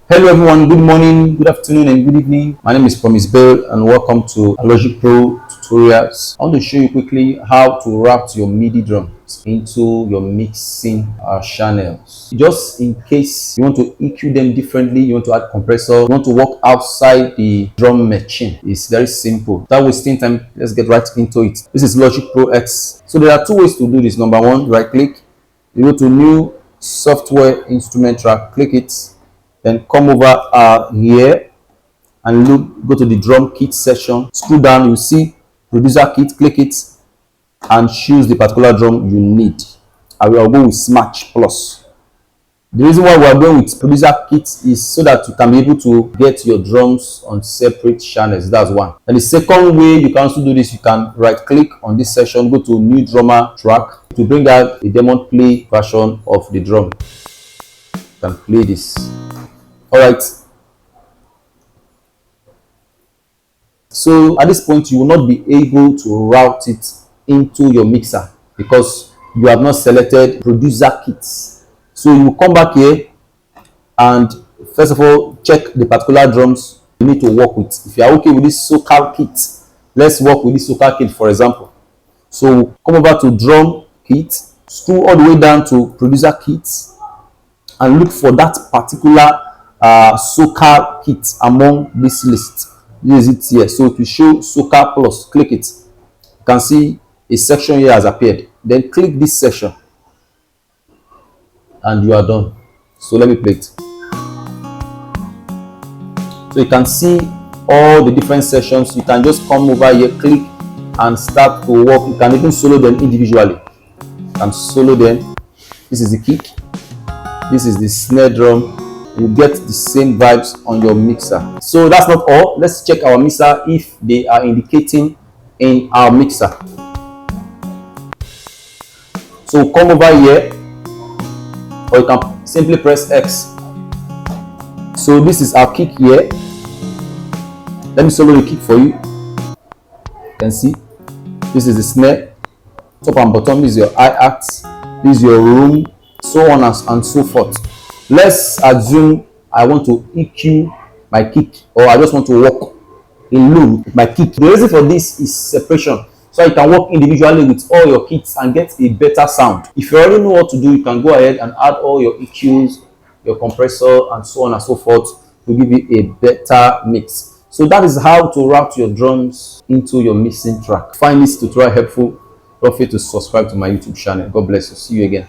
Hello everyone, good morning, good afternoon and good evening. My name is Promise Bell and welcome to Logic Pro Tutorials. I want to show you quickly how to route your MIDI drums into your mixing channels. Just in case you want to EQ them differently, you want to add compressor, you want to work outside the drum machine. It's very simple. Without wasting time, let's get right into it. This is Logic Pro X. So there are two ways to do this. Number one, right click, you go to new software instrument track, click it, then come over here and go to the drum kit section, scroll down, you see producer kit, click it and choose the particular drum you need. I will go with Smash Plus. The reason why we are going with producer kit is so that you can be able to get your drums on separate channels. That's one. And the second way you can also do this, you can right click on this section, go to new drummer track to bring out a demo play version of the drum. You can play this. Alright, so at this point you will not be able to route it into your mixer because you have not selected producer kits. So you will come back here and first of all check the particular drums you need to work with. If you are okay with this socal kit, let's work with this socal kit for example. So come over to drum kit, scroll all the way down to producer kits and look for that particular socal kit among this list. This is it here. So to show socal plus, click it. You can see a section here has appeared. Then click this section and you are done. So let me play it. So you can see all the different sections. You can just come over here, click and start to work. You can even solo them individually. You can solo them. This is the kick. This is the snare drum. You get the same vibes on your mixer. So that's not all. Let's check our mixer if they are indicating in our mixer. So come over here or you can simply press X. So this is our kick here. Let me solo the kick for you. You can see this is the snare, top and bottom. This is your hi-hat, this is your room, so on and so forth. Let's assume I want to EQ my kick or I just want to work in loop with my kick. The reason for this is separation, so you can work individually with all your kits and get a better sound. If you already know what to do, you can go ahead and add all your EQs, your compressor and so on and so forth to give you a better mix. So that is how to route your drums into your mixing track. Find this tutorial helpful. Don't forget to subscribe to my YouTube channel. God bless you. See you again.